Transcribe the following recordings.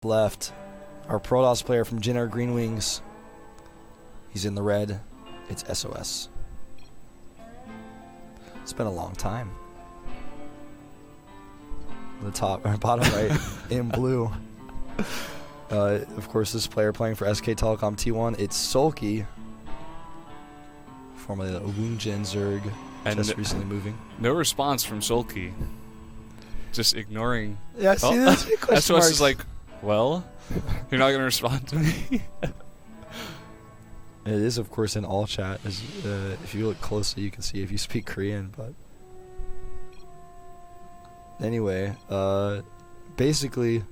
Left, our Protoss player from JINAIR Green Wings. He's in the red. It's SOS. It's been a long time. The top or bottom right in blue. Of course, this player playing for SKT1 T1. It's Soulkey, formerly the Woongjin Zerg, and just recently moving. No response from Soulkey. Just ignoring. Yeah, see this? SOS is like, well, you're not going to respond to me. It is, of course, in all chat. If you look closely, you can see if you speak Korean. But anyway, basically,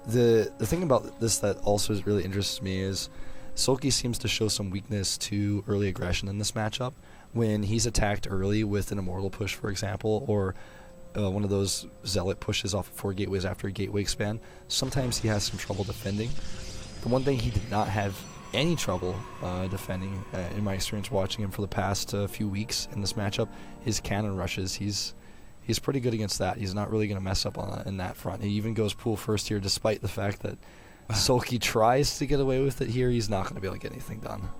the thing about this that also really interests me is Soulkey seems to show some weakness to early aggression in this matchup. When he's attacked early with an Immortal push, for example, or one of those Zealot pushes off of 4 gateways after a gateway expand, sometimes he has some trouble defending. The one thing he did not have any trouble defending, in my experience watching him for the past few weeks in this matchup, is cannon rushes. He's pretty good against that. He's not really going to mess up on in that front. He even goes pool first here, despite the fact that Soulkey tries to get away with it here. He's not going to be able to get anything done.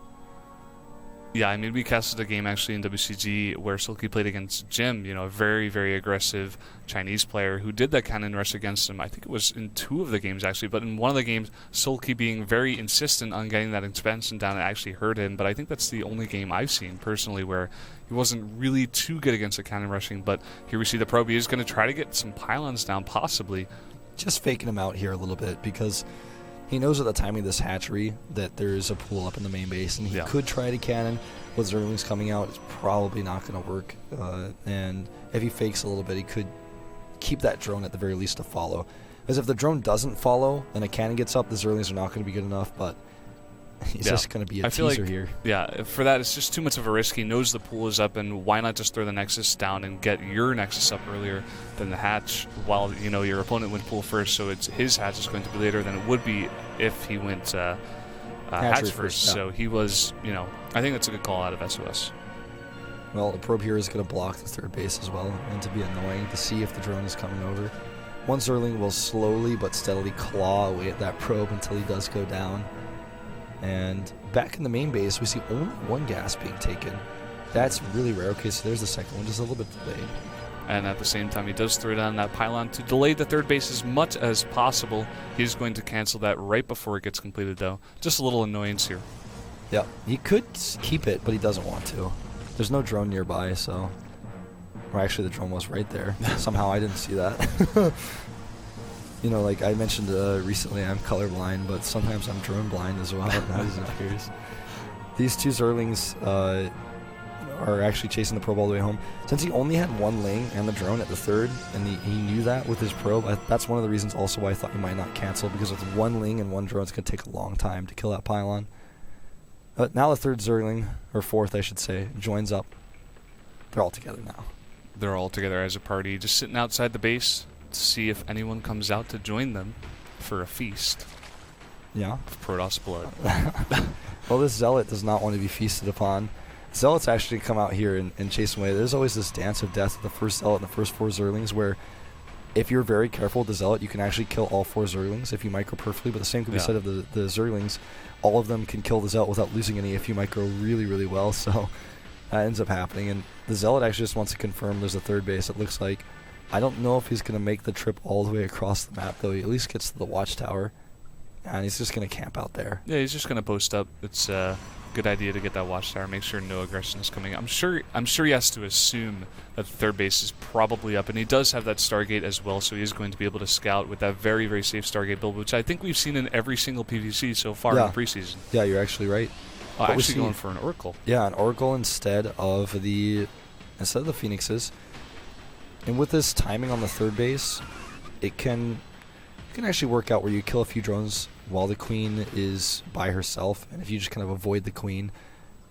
Yeah, I mean, we casted a game actually in WCG where Soulkey played against Jim, a very, very aggressive Chinese player who did that cannon rush against him. I think it was in 2 of the games, actually, but in one of the games, Soulkey being very insistent on getting that expansion down, it actually hurt him. But I think that's the only game I've seen, personally, where he wasn't really too good against the cannon rushing. But here we see the probe. He is going to try to get some pylons down, possibly. Just faking him out here a little bit, because he knows at the timing of this hatchery that there is a pool up in the main base, and he could try to cannon. With Zerglings coming out, it's probably not going to work. And if he fakes a little bit, he could keep that drone at the very least to follow. Because if the drone doesn't follow and a cannon gets up, the Zerglings are not going to be good enough, but he's just going to be a teaser here. Yeah, for that, it's just too much of a risk. He knows the pool is up, and why not just throw the Nexus down and get your Nexus up earlier than the hatch while your opponent went pool first, so it's his hatch is going to be later than it would be if he went hatch first. Yeah. So he was, I think that's a good call out of SOS. Well, the probe here is going to block the third base as well, and to be annoying to see if the drone is coming over. One Zergling will slowly but steadily claw away at that probe until he does go down. And back in the main base, we see only 1 gas being taken. That's really rare. Okay, so there's the second one, just a little bit delayed. And at the same time, he does throw down that pylon to delay the third base as much as possible. He's going to cancel that right before it gets completed, though. Just a little annoyance here. Yeah, he could keep it, but he doesn't want to. There's no drone nearby, so... Or actually, the drone was right there. Somehow I didn't see that. Like I mentioned recently, I'm colorblind, but sometimes I'm drone blind as well. That isn't curious. These 2 Zerglings are actually chasing the probe all the way home. Since he only had 1 lane and the drone at the third, and he knew that with his probe, that's one of the reasons also why I thought he might not cancel, because with 1 ling and 1 drone, it's going to take a long time to kill that pylon. But now the 3rd Zergling, or 4th I should say, joins up. They're all together now. They're all together as a party, just sitting outside the base to see if anyone comes out to join them for a feast. Yeah. Of Protoss blood. Well, this Zealot does not want to be feasted upon. Zealots actually come out here and chase them away. There's always this dance of death with the first Zealot and the first 4 Zerglings, where if you're very careful with the Zealot, you can actually kill all 4 Zerglings if you micro perfectly, but the same can be said of the Zerglings. All of them can kill the Zealot without losing any if you micro really, really well, so that ends up happening. And the Zealot actually just wants to confirm there's a third base, it looks like. I don't know if he's going to make the trip all the way across the map, though. He at least gets to the watchtower, and he's just going to camp out there. Yeah, he's just going to post up. It's a good idea to get that watchtower, make sure no aggression is coming. I'm sure he has to assume that the third base is probably up, and he does have that Stargate as well, so he is going to be able to scout with that very, very safe Stargate build, which I think we've seen in every single PvZ so far in the preseason. Yeah, you're actually right. Actually going for an Oracle. Yeah, an Oracle instead of the Phoenixes. And with this timing on the third base, it can actually work out where you kill a few drones while the queen is by herself, and if you just kind of avoid the queen,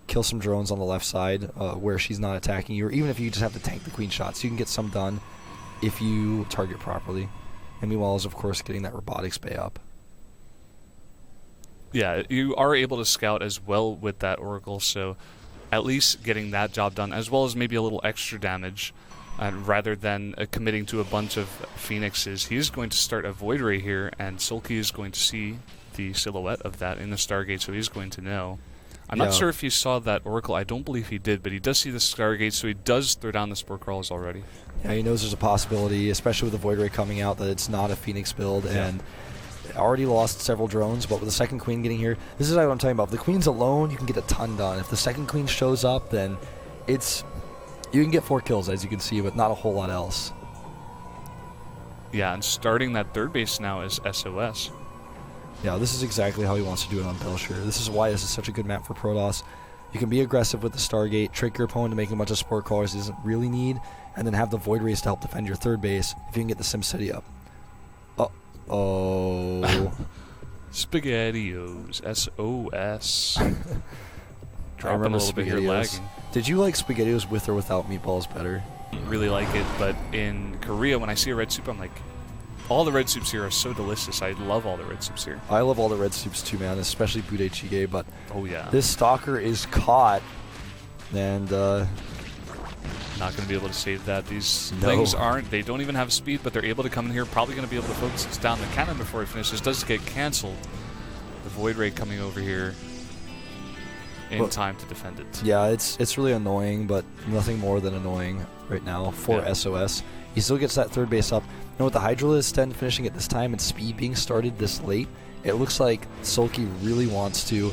kill some drones on the left side where she's not attacking you, or even if you just have to tank the queen shots, you can get some done if you target properly. And meanwhile is, of course, getting that robotics bay up. Yeah, you are able to scout as well with that Oracle, so at least getting that job done, as well as maybe a little extra damage rather than committing to a bunch of Phoenixes. He's going to start a Void Ray here, and Soulkey is going to see the silhouette of that in the Stargate, so he's going to know. I'm not sure if he saw that Oracle. I don't believe he did, but he does see the Stargate, so he does throw down the Spore Crawlers already. Yeah, he knows there's a possibility, especially with the Void Ray coming out, that it's not a Phoenix build, and already lost several drones, but with the second Queen getting here, this is what I'm talking about. If the Queen's alone, you can get a ton done. If the second Queen shows up, then you can get 4 kills, as you can see, but not a whole lot else. Yeah, and starting that third base now is SOS. Yeah, this is exactly how he wants to do it on Bel'Shir. This is why this is such a good map for Protoss. You can be aggressive with the Stargate, trick your opponent to making a bunch of Spore Crawlers he doesn't really need, and then have the Void Rays to help defend your third base if you can get the SimCity up. Uh-oh. SPGTios. SOS. Dropping a little bit here, lagging. Did you like SPGTios with or without meatballs better? Really like it, but in Korea, when I see a red soup, I'm like, all the red soups here are so delicious. I love all the red soups here. I love all the red soups too, man, especially Bude Chige, but oh yeah, this Stalker is caught, and not going to be able to save that. These things they don't even have speed, but they're able to come in here, probably going to be able to focus down the cannon before he finishes. Does get cancelled. The Void Ray coming over here in time to defend it. Yeah, it's really annoying, but nothing more than annoying right now for SOS. He still gets that third base up. And with the Hydralisk then finishing at this time and speed being started this late, it looks like Soulkey really wants to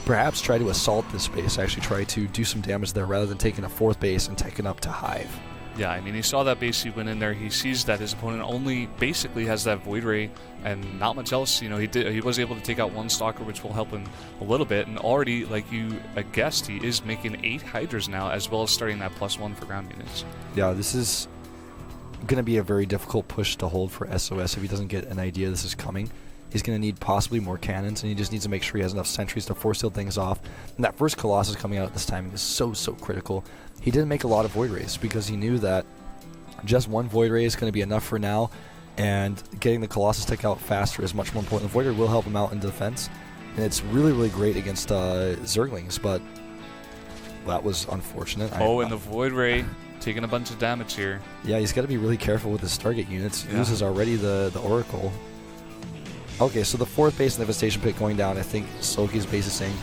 perhaps try to assault this base, actually try to do some damage there rather than taking a fourth base and taking up to Hive. Yeah, I mean, he saw that base, he went in there, he sees that his opponent only basically has that Void Ray and not much else. You know, he was able to take out one Stalker, which will help him a little bit, and already, like you guessed, he is making 8 Hydras now, as well as starting that +1 for ground units. Yeah, this is going to be a very difficult push to hold for SOS if he doesn't get an idea this is coming. He's going to need possibly more cannons, and he just needs to make sure he has enough sentries to force field things off. And that first Colossus coming out at this timing is so critical. He didn't make a lot of Void Rays because he knew that just one Void Ray is going to be enough for now, and getting the Colossus tech out faster is much more important. The Void Ray will help him out in defense, and it's really great against Zerglings, but that was unfortunate. And the Void Ray taking a bunch of damage here. Yeah, he's got to be really careful with his Stargate units. He uses already the Oracle. Okay, so the fourth base in the Devastation Pit going down, I think Soulkey's base is saying,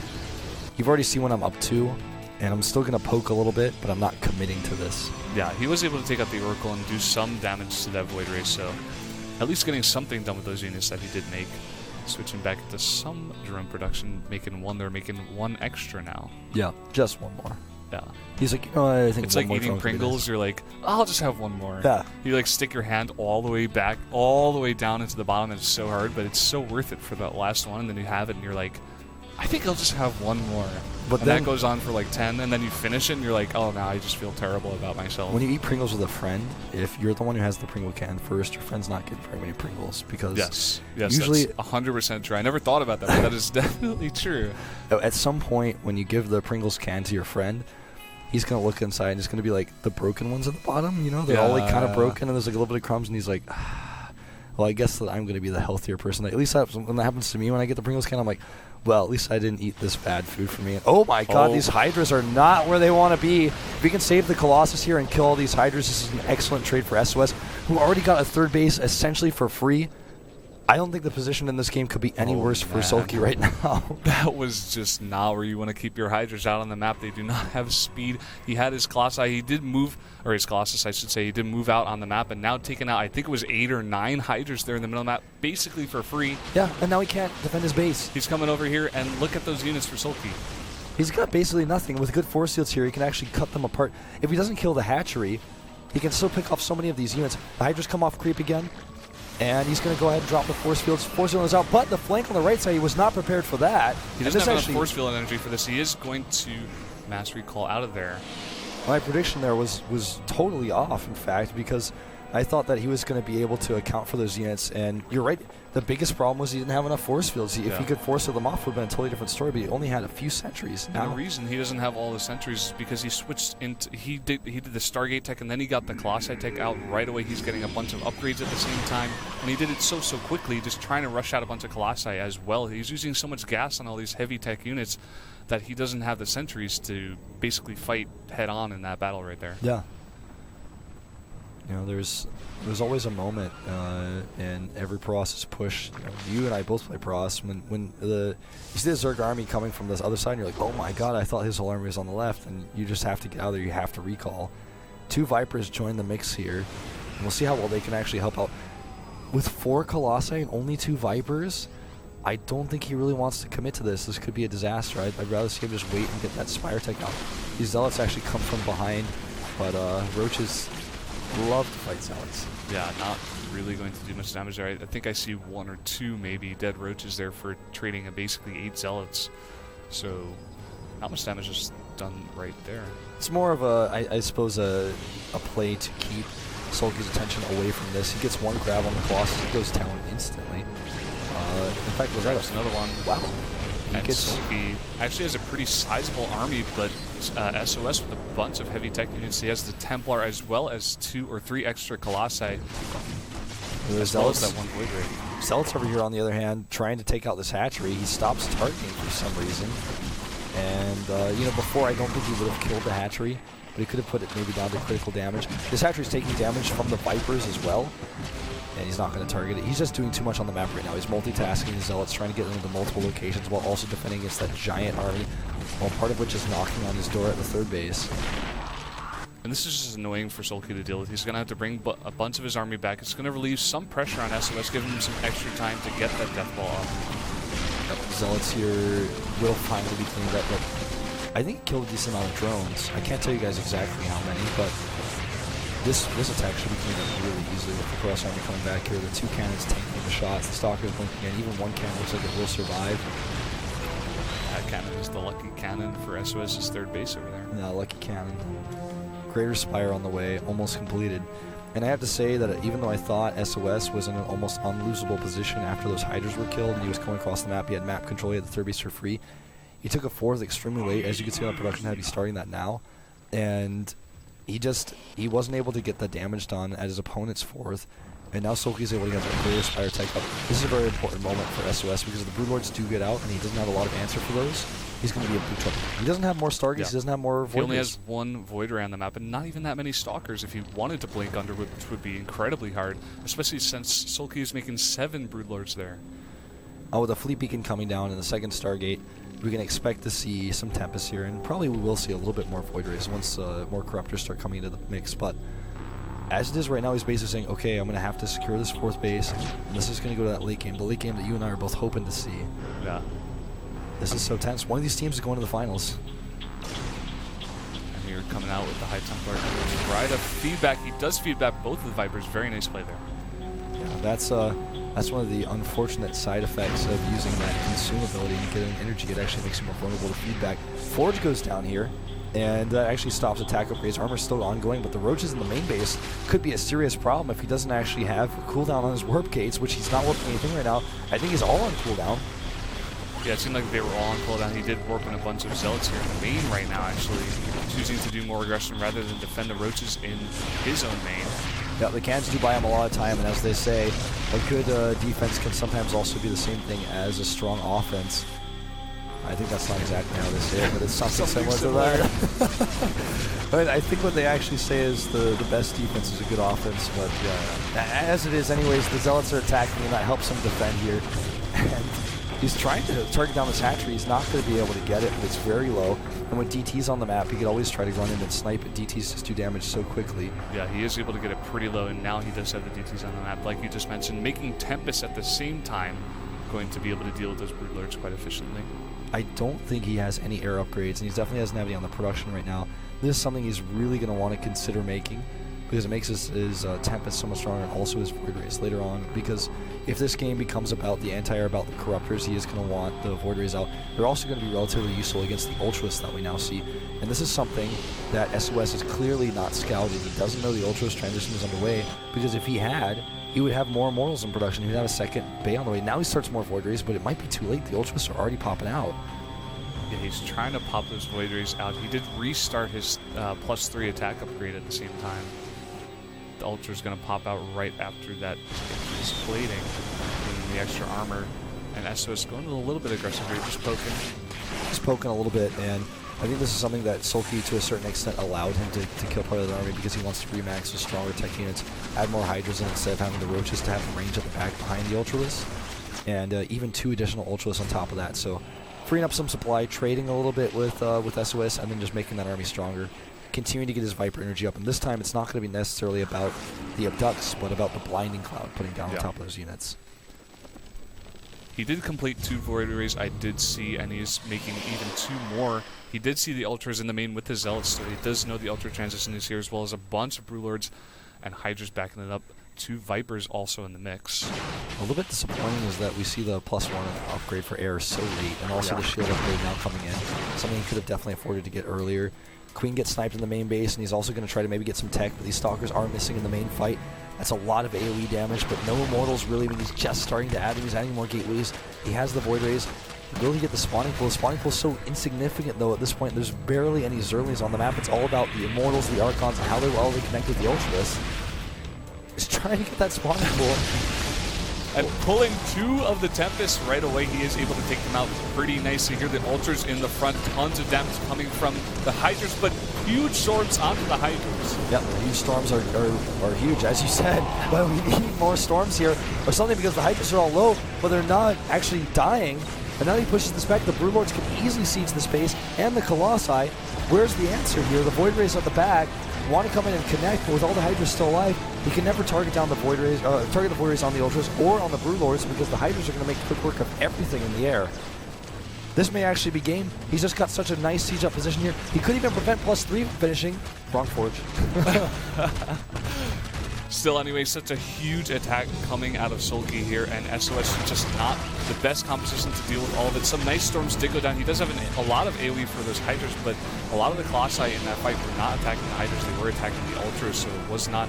you've already seen what I'm up to, and I'm still going to poke a little bit, but I'm not committing to this. Yeah, he was able to take out the Oracle and do some damage to that Void Ray, so at least getting something done with those units that he did make. Switching back to some drone production, making one. They're making 1 extra now. Yeah, just 1 more. Yeah. He's like, I think it's like eating Pringles. You're like, I'll just have 1 more. Yeah. You like stick your hand all the way back, all the way down into the bottom, and it's so hard, but it's so worth it for that last one. And then you have it, and you're like, I think I'll just have 1 more. But then that goes on for like 10, and then you finish it, and you're like, oh, now I just feel terrible about myself. When you eat Pringles with a friend, if you're the one who has the Pringle can first, your friend's not getting very many Pringles because yes, usually that's 100% true. I never thought about that, but that is definitely true. At some point, when you give the Pringles can to your friend, he's going to look inside, and it's going to be like the broken ones at the bottom, you know? They're all like kind of broken, and there's like a little bit of crumbs, and he's like, well, I guess that I'm going to be the healthier person. At least when that happens to me when I get the Pringles can, I'm like, well, at least I didn't eat this bad food for me. Oh my god, these Hydras are not where they want to be. If we can save the Colossus here and kill all these Hydras, this is an excellent trade for SOS, who already got a third base essentially for free. I don't think the position in this game could be any worse for Soulkey right now. That was just not where you want to keep your Hydras out on the map. They do not have speed. He had his Colossi. He did move, or his Colossus, I should say. He did move out on the map, and now taking out, I think it was 8 or 9 Hydras there in the middle of the map, basically for free. Yeah, and now he can't defend his base. He's coming over here, and look at those units for Soulkey. He's got basically nothing. With good force fields here, he can actually cut them apart. If he doesn't kill the hatchery, he can still pick off so many of these units. The Hydras come off creep again. And he's going to go ahead and drop the force fields. Force field is out, but the flank on the right side, he was not prepared for that. He doesn't have enough force field energy for this. He is going to mass recall out of there. My prediction there was totally off, in fact, because I thought that he was going to be able to account for those units. And you're right, the biggest problem was he didn't have enough force fields. If he could force field them off, it would have been a totally different story, but he only had a few sentries. And the reason he doesn't have all the sentries is because he switched into, he did the Stargate tech, and then he got the Colossi tech out right away. He's getting a bunch of upgrades at the same time, and he did it so quickly, just trying to rush out a bunch of Colossi as well. He's using so much gas on all these heavy tech units that he doesn't have the sentries to basically fight head on in that battle right there. Yeah. You know, there's always a moment in every Pross push. You and I both play Pross. When you see the Zerg army coming from this other side, and you're like, oh my god, I thought his whole army was on the left, and you just have to get out of there. You have to recall. 2 Vipers join the mix here, and we'll see how well they can actually help out. With 4 Colossi and only 2 Vipers, I don't think he really wants to commit to this. This could be a disaster. I'd rather see him just wait and get that Spire Tech out. These Zealots actually come from behind, but Roaches love to fight Zealots. Yeah, not really going to do much damage there. I think I see 1 or 2 maybe dead Roaches there for trading basically 8 Zealots. So not much damage is done right there. It's more of a, I suppose, a play to keep Soulkey's attention away from this. He gets 1 grab on the Colossus, he goes down instantly. In fact, was that another one? Wow. And Soulkey actually has a pretty sizable army, but SOS with a bunch of heavy tech units. He has the Templar as well as 2 or 3 extra Colossi. As well as that 1 Void Ray. Zealots over here, on the other hand, trying to take out this hatchery. He stops targeting for some reason. And, you know, before I don't think he would have killed the hatchery, but he could have put it maybe down to critical damage. This hatchery is taking damage from the Vipers as well. And he's not going to target it. He's just doing too much on the map right now. He's multitasking his Zealots, trying to get into multiple locations while also defending against that giant army, well, part of which is knocking on his door at the 3rd base. And this is just annoying for Soulkey to deal with. He's going to have to bring a bunch of his army back. It's going to relieve some pressure on SOS, giving him some extra time to get that Death Ball up. Zealots here will finally be cleaned up, but I think he killed a decent amount of drones. I can't tell you guys exactly how many, but this attack should be cleaned up really easily with the Cross Army coming back here. The 2 cannons tanking the shots, the Stalkers blinking in. Even 1 cannon looks like it will survive. That cannon is the lucky cannon for SOS's 3rd base over there. Yeah, lucky cannon. Greater Spire on the way, almost completed. And I have to say that even though I thought SOS was in an almost unlosable position after those Hydras were killed and he was going across the map, he had map control, he had the 3rd base for free. He took a 4th extremely late, as you can see on the production head, he's starting that now. And he wasn't able to get the damage done at his opponent's 4th, and now Soulkey's able to get a clear Spire Tech up. This is a very important moment for SOS because if the Broodlords do get out and he doesn't have a lot of answer for those, he's going to be in big trouble. He doesn't have more Stargates, he doesn't have more Void He only Rays. has 1 Void Ray on the map, and not even that many Stalkers if he wanted to blink under, which would be incredibly hard, especially since Soulkey is making 7 Broodlords there. With a Fleet Beacon coming down in the 2nd Stargate, we can expect to see some Tempest here, and probably we will see a little bit more Void Rays once more Corruptors start coming into the mix. But as it is right now, he's basically saying, okay, I'm going to have to secure this 4th base, and this is going to go to that late game, the late game that you and I are both hoping to see. Yeah. This is so tense. One of these teams is going to the finals. And here coming out with the High Templar. Right of feedback. He does feedback both of the Vipers. Very nice play there. Yeah, that's one of the unfortunate side effects of using that consume ability and getting energy. It actually makes you more vulnerable to feedback. Forge goes down here, and that actually stops attack upgrades. Armor's still ongoing, but the Roaches in the main base could be a serious problem if he doesn't actually have a cooldown on his warp gates, which he's not warping anything right now. I think he's all on cooldown. Yeah, it seemed like they were all on cooldown. He did warp in a bunch of Zealots here in the main right now, actually, choosing to do more aggression rather than defend the Roaches in his own main. Yeah, the cans do buy him a lot of time, and as they say, a good defense can sometimes also be the same thing as a strong offense. I think that's not exactly how they say it, but it's something similar to that. But I think what they actually say is the best defense is a good offense, but as it is anyways, the Zealots are attacking, and that helps him defend here. And he's trying to target down this hatchery. He's not going to be able to get it, but it's very low. And with DTs on the map, he could always try to run in and snipe, but DTs just do damage so quickly. Yeah, he is able to get it pretty low, and now he does have the DTs on the map, like you just mentioned, making Tempest at the same time going to be able to deal with those Broodlords quite efficiently. I don't think he has any air upgrades, and he definitely doesn't have any on the production right now. This is something he's really going to want to consider making, because it makes his Tempest so much stronger, and also his Void Rays later on, because if this game becomes about the anti-air, about the Corruptors, he is going to want the Void Rays out. They're also going to be relatively useful against the Ultras that we now see, and this is something that SOS is clearly not scouted. He doesn't know the Ultras transition is underway, because if he had, he would have more Immortals in production. He would have a 2nd Bay on the way. Now he starts more Void Rays, but it might be too late. The Ultras are already popping out. Yeah, he's trying to pop those Void Rays out. He did restart his +3 attack upgrade at the same time. The Ultra's going to pop out right after that. His plating, getting the extra armor, and SOS going a little bit aggressive here, just poking. Just poking a little bit, and I think this is something that Soulkey, to a certain extent, allowed him to kill part of the army because he wants to remax with stronger tech units, add more Hydras in instead of having the Roaches to have range at the back behind the Ultralisk, and even 2 additional Ultralisks on top of that. So freeing up some supply, trading a little bit with SOS, and then just making that army stronger. Continuing to get his Viper energy up, and this time it's not going to be necessarily about the Abducts, but about the Blinding Cloud putting down on top of those units. He did complete 2 Void Rays, I did see, and he's making even 2 more. He did see the Ultras in the main with the Zealots, so he does know the Ultra transition is here, as well as a bunch of Brewlords and Hydras backing it up. 2 Vipers also in the mix. A little bit disappointing is that we see the +1 upgrade for air so late, and also the shield upgrade now coming in. Something he could have definitely afforded to get earlier. Queen gets sniped in the main base, and he's also going to try to maybe get some tech, but these Stalkers are missing in the main fight. That's a lot of AoE damage, but no Immortals really. I mean, he's just starting to add them. He's adding more Gateways. He has the Void Rays. Will he get the spawning pool? The spawning pool is so insignificant, though, at this point. There's barely any Zerlings on the map. It's all about the Immortals, the Archons, and how well they connect with the Ultras. He's trying to get that spawning pool. And pulling 2 of the Tempest right away, he is able to take them out pretty nicely here. The Ultras in the front, tons of damage coming from the Hydras, but huge storms onto the Hydras. Yep, huge storms are huge, as you said. But we need more storms here, or something, because the Hydras are all low, but they're not actually dying. And now he pushes this back. The Brewlords can easily siege the space, and the Colossi. Where's the answer here? The Void Rays at the back want to come in and connect, but with all the Hydras still alive, he can never target down the Void Rays, target the Void Rays on the Ultras or on the Brewlords, because the Hydras are going to make quick work of everything in the air. This may actually be game. He's just got such a nice siege up position here. He could even prevent +3 from finishing. Wrong Forge. Still, anyway, such a huge attack coming out of Soulkey here, and SOS is just not the best composition to deal with all of it. Some nice storms did go down. He does have a lot of AoE for those Hydras, but a lot of the Colossi in that fight were not attacking the Hydras. They were attacking the Ultras, so it was not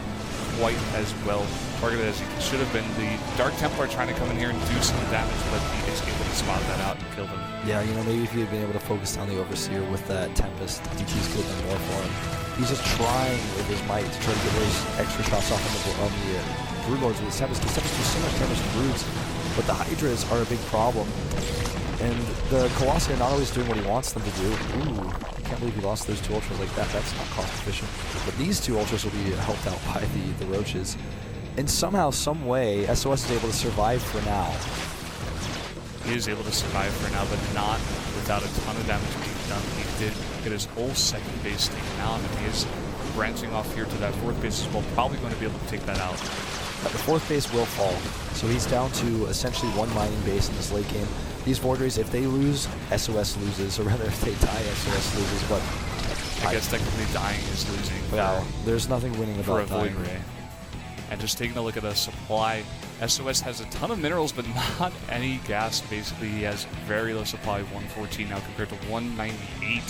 quite as well targeted as he should have been. The Dark Templar trying to come in here and do some damage, but he is able to spot that out and kill them. Yeah, you know, maybe if he had been able to focus on the Overseer with that Tempest, DT's could have been more for him. He's just trying with his might to try to get those extra shots off on the Broodlords with the Tempest. The Tempest do so much damage to Broods, but the Hydras are a big problem. And the Colossi are not always doing what he wants them to do. Ooh, I can't believe he lost those 2 Ultras like that. That's not cost efficient. But these 2 Ultras will be helped out by the Roaches. And somehow, some way, SOS is able to survive for now. He is able to survive for now, but not without a ton of damage being done. He did get his whole second base taken out, and he is branching off here to that 4th base as well. Probably going to be able to take that out. The 4th base will fall, so he's down to essentially 1 mining base in this late game. These Void Rays, if they lose, SOS loses, or rather, if they die, SOS loses. But I guess technically dying is losing. Well, there's nothing winning about Void dying. Ray. And just taking a look at the supply, SOS has a ton of minerals, but not any gas. Basically, he has very low supply, 114 now compared to 198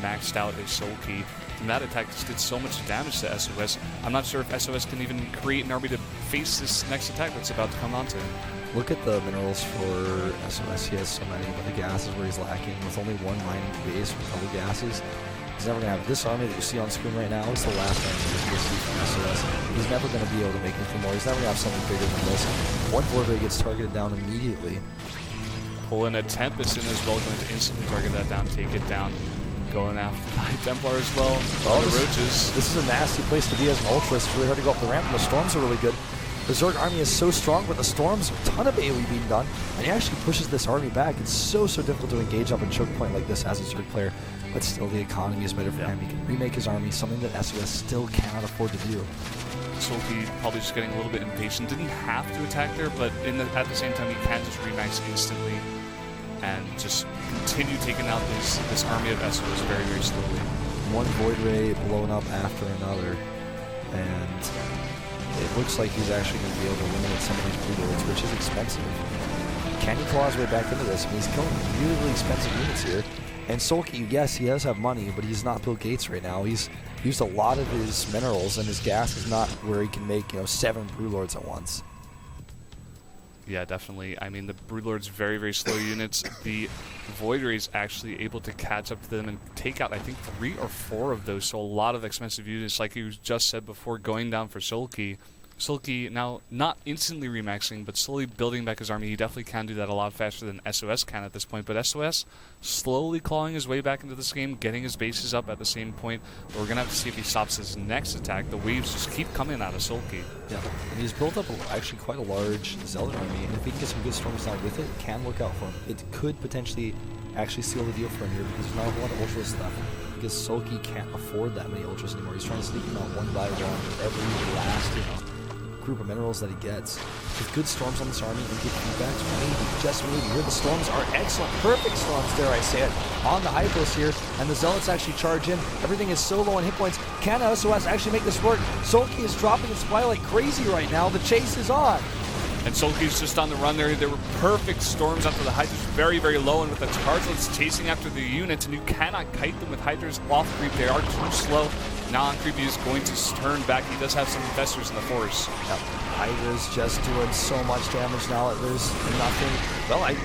maxed out as Soulkey. And that attack just did so much damage to SOS. I'm not sure if SOS can even create an army to face this next attack that's about to come onto him. Look at the minerals for SOS. He has so many, but the gas is where he's lacking. With only 1 mining base with all the gases, he's never going to have it. This army that you see on screen right now is the last army that you'll see from SOS. He's never going to be able to make anything more. He's never going to have something bigger than this. 1 Void Ray gets targeted down immediately. Pull in a Tempest in as well, going to instantly target that down, take it down. Going after the Templar as well. All the Roaches. This is a nasty place to be as an Ultra. It's really hard to go up the ramp, and the Storms are really good. The Zerg army is so strong, but the Storms, a ton of AoE being done, and he actually pushes this army back. It's so difficult to engage up a choke point like this as a Zerg player, but still the economy is better for him. He can remake his army, something that SOS still cannot afford to do. Soulkey probably just getting a little bit impatient. Didn't have to attack there, but at the same time, he can just remax instantly and just continue taking out this army of SOS very, very slowly. 1 Void Ray blown up after another, and it looks like he's actually going to be able to eliminate some of these Broodlords, which is expensive. Can he claw his way back into this? I mean, he's killing really, really expensive units here. And Soulkey, yes, he does have money, but he's not Bill Gates right now. He's used a lot of his minerals, and his gas is not where he can make, 7 Broodlords at once. Yeah, definitely. I mean, the Broodlords, very, very slow units. The Void Rays actually able to catch up to them and take out, I think, 3 or 4 of those. So a lot of expensive units, like you just said before, going down for Soulkey. Soulkey now not instantly remaxing, but slowly building back his army. He definitely can do that a lot faster than SOS can at this point, but SOS slowly clawing his way back into this game, getting his bases up at the same point. But we're going to have to see if he stops his next attack. The waves just keep coming out of Soulkey. Yeah, and he's built up actually quite a large Zealot army, and if he can get some good storms down with it, it can work out for him. It could potentially actually seal the deal for him here because there's not a whole lot of Ultras left. Because Soulkey can't afford that many Ultras anymore. He's trying to sneak them out one by one with every last, group of minerals that he gets. With good storms on this army and good feedbacks, maybe, just maybe, here the storms are excellent, perfect storms, dare I say it, on the Hydros here, and the Zealots actually charge in. Everything is so low on hit points. Can SOS actually make this work? Soulkey is dropping its supply like crazy right now. The chase is on. And Soulkey's just on the run there. There were perfect storms after the Hydras very, very low, and with the Tartlets chasing after the units, and you cannot kite them with Hydras off creep. They are too slow. Now on creep, he's going to turn back. He does have some investors in the force. Yep. Hydra's just doing so much damage now. There's nothing. Well,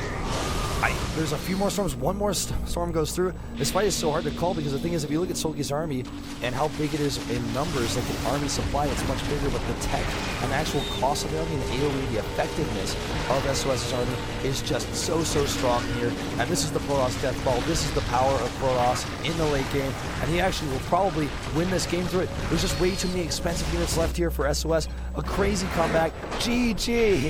there's a few more storms. One more storm goes through. This fight is so hard to call because the thing is, if you look at Soulkey's army and how big it is in numbers, like an army supply, it's much bigger, but the tech and the actual cost of the army and the AoE, the effectiveness of SOS's army is just so strong here. And this is the Protoss death ball. This is the power of Protoss in the late game, and he actually will probably win this game through it. There's just way too many expensive units left here for SOS. A crazy comeback. GG.